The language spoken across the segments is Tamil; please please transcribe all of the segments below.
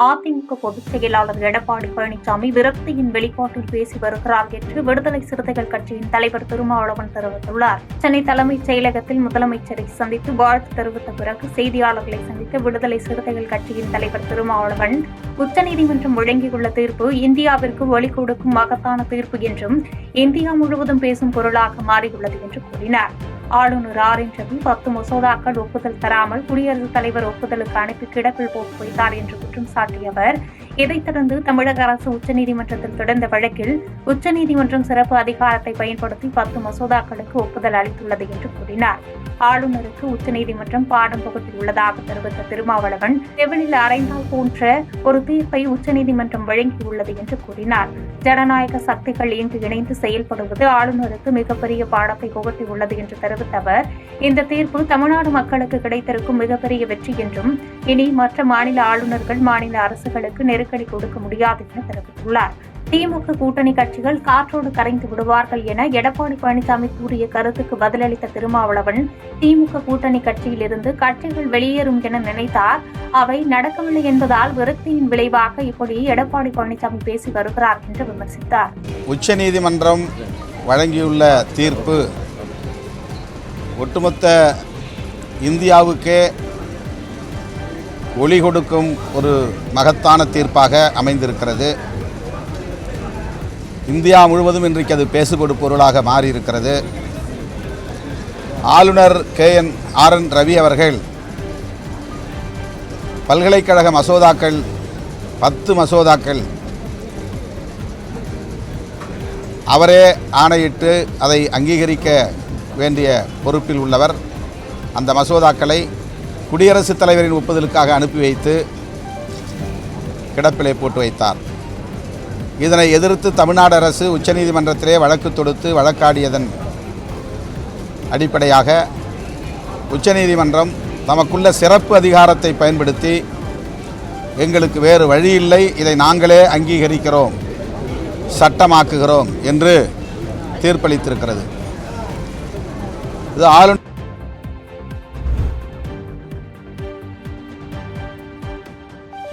அதிமுக பொதுச் செயலாளர் எடப்பாடி பழனிசாமி விரக்தியின் வெளிப்பாட்டில் பேசி வருகிறார் என்று விடுதலை சிறுத்தைகள் கட்சியின் தலைவர் திருமாவளவன் தெரிவித்துள்ளார். சென்னை தலைமைச் செயலகத்தில் முதலமைச்சரை சந்தித்து வாழ்த்து தெரிவித்த பிறகு செய்தியாளர்களை சந்தித்த விடுதலை சிறுத்தைகள் கட்சியின் தலைவர் திருமாவளவன், உச்சநீதிமன்றம் வழங்கியுள்ள தீர்ப்பு இந்தியாவிற்கு ஒளி கொடுக்கும் மகத்தான தீர்ப்பு என்றும் இந்தியா முழுவதும் பேசும் பொருளாக மாறியுள்ளது என்று கூறினார். ஆளுநர் ஆர்.என். ரவி 10 மசோதாக்கள் ஒப்புதல் தராமல் குடியரசுத் தலைவர் ஒப்புதலுக்கு அனுப்பி கிடப்பில் போட்டு வைத்தார் என்று குற்றம் சாட்டிய அவர், இதைத் தொடர்ந்து தமிழக அரசு உச்சநீதிமன்றத்தில் தொடர்ந்த வழக்கில் உச்சநீதிமன்றம் சிறப்பு அதிகாரத்தை பயன்படுத்தி 10 மசோதாக்களுக்கு ஒப்புதல் அளித்துள்ளது என்று கூறினார். ஆளுநருக்கு உச்சநீதிமன்றம் பாடம் புகட்டியுள்ளதாக தெரிவித்த திருமாவளவன், செவிலில் அறைந்தால் போன்ற ஒரு தீர்ப்பை உச்சநீதிமன்றம் வழங்கியுள்ளது என்று கூறினார். ஜனநாயக சக்திகள் இங்கு இணைந்து செயல்படுவது ஆளுநருக்கு மிகப்பெரிய பாடத்தை புகட்டியுள்ளது என்று தெரிவித்த அவர், இந்த தீர்ப்பு தமிழ்நாடு மக்களுக்கு கிடைத்திருக்கும் மிகப்பெரிய வெற்றி என்றும் இனி மற்ற மாநில ஆளுநர்கள் மாநில அரசுகளுக்கு நெருக்கடி கொடுக்க முடியாது என தெரிவித்துள்ளார். திமுக கூட்டணி கட்சிகள் காற்றோடு கரைந்து விடுவார்கள் என எடப்பாடி பழனிசாமி கூறிய கருத்துக்கு பதிலளித்த திருமாவளவன், திமுக கூட்டணி கட்சியில் இருந்து கட்சிகள் வெளியேறும் என நினைத்தார். அவை நடக்கவில்லை என்பதால் விரக்தியின் விளைவாக இப்படி எடப்பாடி பழனிசாமி பேசி வருகிறார் என்று விமர்சித்தார். உச்சநீதிமன்றம் வழங்கியுள்ள தீர்ப்பு ஒட்டுமொத்த இந்தியாவுக்கே ஒளி கொடுக்கும் ஒரு மகத்தான தீர்ப்பாக அமைந்திருக்கிறது. இந்தியா முழுவதும் இன்றைக்கு அது பேசுபடு பொருளாக மாறியிருக்கிறது. ஆளுநர் ஆர்.என். ரவி அவர்கள் பல்கலைக்கழக மசோதாக்கள் 10 மசோதாக்கள் அவரே ஆணையிட்டு அதை அங்கீகரிக்க வேண்டிய பொறுப்பில் உள்ளவர். அந்த மசோதாக்களை குடியரசுத் தலைவரின் ஒப்புதலுக்காக அனுப்பி வைத்து கிடப்பிலே போட்டு வைத்தார். இதனை எதிர்த்து தமிழ்நாடு அரசு உச்சநீதிமன்றத்திலே வழக்கு தொடுத்து வழக்காடியதன் அடிப்படையாக உச்சநீதிமன்றம் தமக்குள்ள சிறப்பு அதிகாரத்தை பயன்படுத்தி எங்களுக்கு வேறு வழியில்லை, இதை நாங்களே அங்கீகரிக்கிறோம், சட்டமாக்குகிறோம் என்று தீர்ப்பளித்திருக்கிறது. இது ஆளுநர்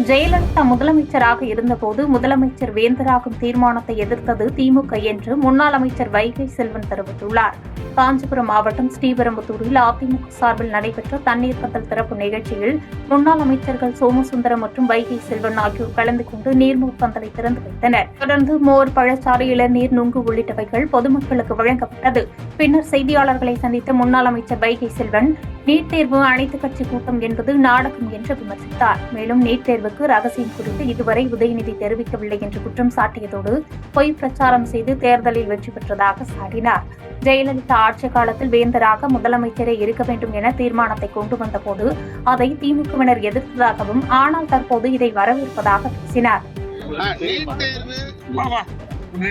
ஜெயலலிதா முதலமைச்சராக இருந்தபோது முதலமைச்சர் வேந்தராகும் தீர்மானத்தை எதிர்த்தது திமுக என்று முன்னாள் அமைச்சர் வைகை செல்வன் தெரிவித்துள்ளார். காஞ்சிபுரம் மாவட்டம் ஸ்ரீபெரும்புதூரில் அதிமுக சார்பில் நடைபெற்ற தண்ணீர் பந்தல் திறப்பு நிகழ்ச்சியில் முன்னாள் அமைச்சர்கள் சோமசுந்தரம் மற்றும் வைகை செல்வன் ஆகியோர் கலந்து கொண்டு நீர்மூர் பந்தலை திறந்து வைத்தனர். தொடர்ந்து மோர், பழச்சாறு, இளநீர், நுங்கு உள்ளிட்டவைகள் பொதுமக்களுக்கு வழங்கப்பட்டது. பின்னர் செய்தியாளர்களை சந்தித்த முன்னாள் அமைச்சர் வைகை செல்வன், நீட் தேர்வு அனைத்துக் கட்சி கூட்டம் என்பது நாடகம் என்று விமர்சித்தார். மேலும் நீட் தேர்வுக்கு ரகசியம் குறித்து இதுவரை உதயநிதி தெரிவிக்கவில்லை என்று குற்றம் சாட்டியதோடு பொய் பிரச்சாரம் செய்து தேர்தலில் வெற்றி பெற்றதாக சாடினார். ஜெயலலிதா ஆட்சி காலத்தில் வேந்தராக முதலமைச்சரே இருக்க வேண்டும் என தீர்மானத்தை கொண்டு வந்தபோது அதை திமுகவினர் எதிர்த்ததாகவும், ஆனால் தற்போது இதை வரவேற்பதாக பேசினார்.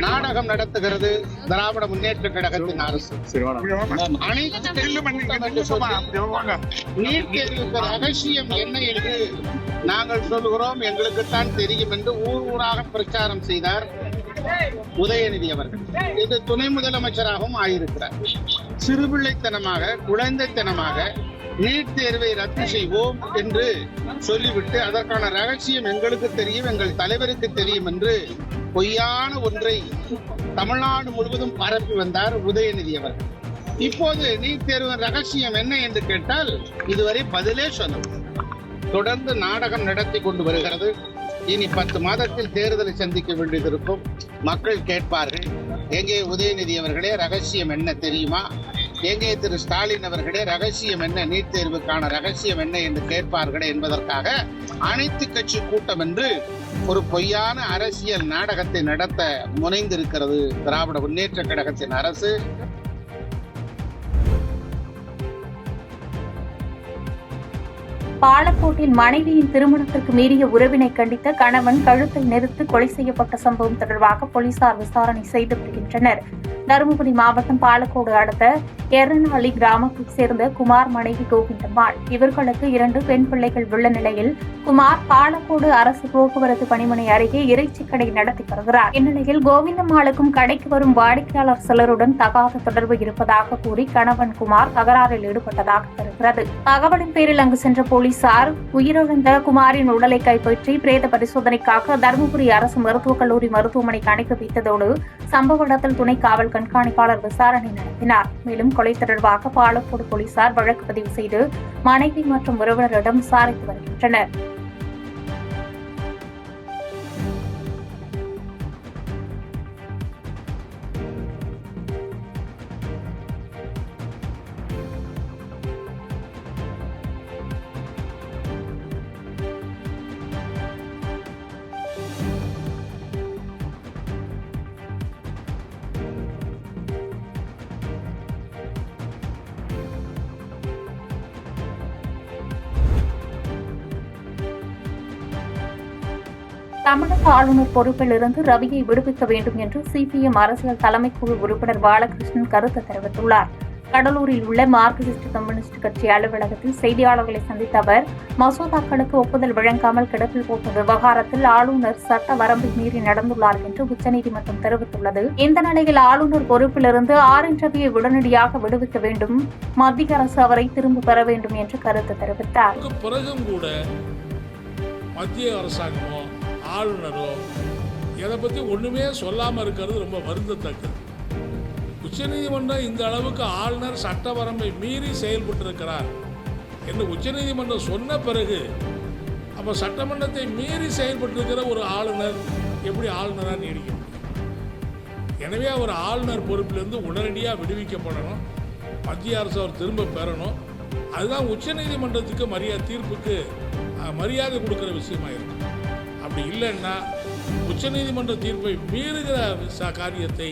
நாடகம் நடத்துகிறது திராவிட முன்னேற்ற கழகத்தின் அரசு. நீட் தேர்வுக்கு ரகசியம் என்ன என்று நாங்கள் சொல்கிறோம், எங்களுக்குத்தான் தெரியும் என்று ஊர் ஊராக பிரச்சாரம் செய்தார் உதயநிதி அவர்கள். இது துணை முதலமைச்சராகவும் ஆயிருக்கிறார். சிறுபிள்ளைத்தனமாக, குழந்தைத்தனமாக நீட் தேர்வை ரத்து செய்வோம் என்று சொல்லிவிட்டு அதற்கான ரகசியம் எங்களுக்கு தெரியும், எங்கள் தலைவருக்கு தெரியும் என்று பொய்யான ஒன்றை தமிழ்நாடு முழுவதும் பரப்பி வந்தார் உதயநிதி அவர்கள். இப்போது நீட் தேர்வின் ரகசியம் என்ன என்று கேட்டால் இதுவரை பதிலே சொல்லவில்லை. தொடர்ந்து நாடகம் நடத்தி கொண்டு வருகிறது. இனி 10 மாதத்தில் தேர்தலை சந்திக்க வேண்டியது இருக்கும். மக்கள் கேட்பார்கள், எங்கே உதயநிதி அவர்களே ரகசியம் என்ன தெரியுமா, எங்கே திரு ஸ்டாலின் அவர்களே ரகசியம் என்ன, நீட் தேர்வுக்கான ரகசியம் என்ன என்று கேட்பார்களே என்பதற்காக அனைத்து கட்சி கூட்டம் என்று ஒரு பொய்யான அரசியல் நாடகத்தை நடத்த முனைந்திருக்கிறது திராவிட முன்னேற்ற கழகத்தின் அரசு. பாலக்கோட்டில் மனைவியின் திருமணத்திற்கு மீறிய உறவினை கண்டித்த கணவன் கழுத்தை நெரித்து கொலை செய்யப்பட்ட சம்பவம் தொடர்பாக போலீசார் விசாரணை செய்து வருகின்றனர். தருமபுரி மாவட்டம் பாலக்கோடு அடுத்த எர்ரனஹள்ளி கிராமத்தைச் சேர்ந்த குமார் மனைவி கோவிந்தம்மாள். இவர்களுக்கு 2 பெண் பிள்ளைகள் உள்ள நிலையில் குமார் பாலக்கோடு அரசு போக்குவரத்து பணிமனை அருகே இறைச்சி கடை நடத்தி வருகிறார். இந்நிலையில் கோவிந்தம்மாளுக்கும் கடைக்கு வரும் வாடிக்கையாளர் சிலருடன் தகாத தொடர்பு இருப்பதாக கூறி கணவன் குமார் தகராறில் ஈடுபட்டதாக தெரிகிறது. தகவலின் பேரில் அங்கு சென்ற போலீசார் உயிரிழந்த குமாரின் உடலை கைப்பற்றி பிரேத பரிசோதனைக்காக தருமபுரி அரசு மருத்துவக் கல்லூரி மருத்துவமனைக்கு அனுப்பி வைத்ததோடு சம்பவ இடத்தில் துணை காவல் கண்காணிப்பாளர் விசாரணை நடத்தினார். மேலும் கொலை தொடர்பாக பாலக்கோடு போலீசார் வழக்கு பதிவு செய்து மனைவி மற்றும் உறவினரிடம் விசாரித்து வருகின்றனர். தமிழக ஆளுநர் பொறுப்பில் இருந்து ரவியை விடுவிக்க வேண்டும் என்று சிபிஎம் அரசியல் தலைமைக்குழு உறுப்பினர் பாலகிருஷ்ணன் கருத்து தெரிவித்துள்ளார். கடலூரில் உள்ள மார்க்சிஸ்ட் கம்யூனிஸ்ட் கட்சி அலுவலகத்தில் செய்தியாளர்களை சந்தித்த அவர், மசோதாக்களுக்கு ஒப்புதல் வழங்காமல் கிடப்பில் போட்ட விவகாரத்தில் ஆளுநர் சட்ட வரம்பை மீறி நடந்துள்ளார் என்று உச்சநீதிமன்றம் தெரிவித்துள்ளது. இந்த நிலையில் ஆளுநர் பொறுப்பிலிருந்து ரவியை உடனடியாக விடுவிக்க வேண்டும், மத்திய அரசு அவரை திரும்ப பெற வேண்டும் என்று கருத்து தெரிவித்தார். மத்திய அரசாங்கமோ ஆளுநரோ இதை பற்றி ஒன்றுமே சொல்லாமல் இருக்கிறது ரொம்ப வருந்தத்தக்கது. உச்சநீதிமன்றம் இந்த அளவுக்கு ஆளுநர் சட்ட வரம்பை மீறி செயல்பட்டிருக்கிறார் என்று உச்சநீதிமன்றம் சொன்ன பிறகு அப்போ சட்டமன்றத்தை மீறி செயல்பட்டிருக்கிற ஒரு ஆளுநர் எப்படி ஆளுநராக நீடிக்க முடியும்? எனவே அவர் ஆளுநர் பொறுப்பிலிருந்து உடனடியாக விடுவிக்கப்படணும், மத்திய அரசு அவர் திரும்ப பெறணும். அதுதான் உச்சநீதிமன்றத்துக்கு தீர்ப்புக்கு மரியாதை கொடுக்குற விஷயமா இருக்கு. அப்படி இல்லைன்னா உச்சநீதிமன்ற தீர்ப்பை மீறுகிற காரியத்தை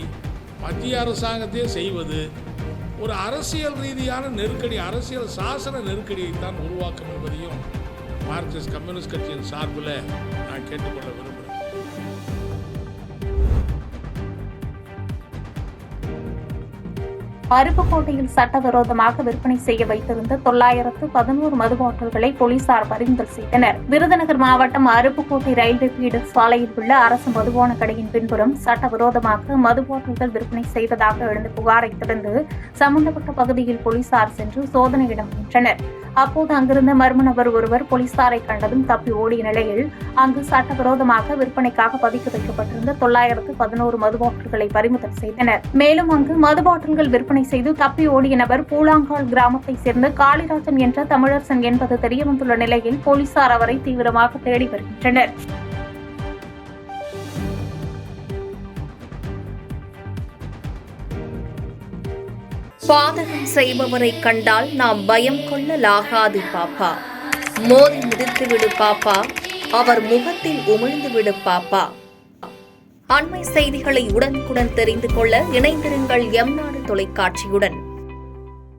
மத்திய அரசாங்கத்தையே செய்வது ஒரு அரசியல் ரீதியான நெருக்கடி, அரசியல் சாசன நெருக்கடியை தான் உருவாக்கும் என்பதையும் மார்க்சிஸ்ட் கம்யூனிஸ்ட் கட்சியின் சார்பில் நான் கேட்டுக்கொள்ள விரும்புகிறேன். அருப்புக்கோட்டையில் சட்டவிரோதமாக விற்பனை செய்ய வைத்திருந்த 911 மது பாட்டில்களை போலீசார் பறிமுதல் செய்தனர். விருதுநகர் மாவட்டம் அருப்புக்கோட்டை ரயில்வே பீடர் சாலையில் உள்ள அரசு மதுபான கடையின் பின்புறம் சட்டவிரோதமாக மது பாட்டில்கள் விற்பனை செய்ததாக எழுந்த புகாரை தொடர்ந்து சம்பந்தப்பட்ட பகுதியில் போலீசார் சென்று சோதனையிட முயன்றனர். அப்போது அங்கிருந்த மர்ம நபர் ஒருவர் போலீசாரை கண்டதும் தப்பி ஓடிய நிலையில் அங்கு சட்டவிரோதமாக விற்பனைக்காக பதுக்கி வைக்கப்பட்டிருந்த 911 மது பாட்டில்களை பறிமுதல் செய்தனர். மேலும் அங்கு மது பாட்டில்கள் விற்பனை செய்து தப்பி ஓடிய நபர் பூலாங்கால் கிராமத்தைச் சேர்ந்த காளிராஜன் என்ற தமிழரசன் என்பது தெரியவந்துள்ள நிலையில் போலீசார் அவரை தீவிரமாக தேடி வருகின்றனர். பாதகம் செய்பவரை கண்டால் நாம் பயம் கொள்ளலாகாது பாப்பா. மோதி மிதித்து விடு பாப்பா, அவர் முகத்தில் உமிழ்ந்து விடு பாப்பா. அண்மை செய்திகளை உடனுக்குடன் தெரிந்து கொள்ள இணைந்திருங்கள் எம் நாடு தொலைக்காட்சியுடன்.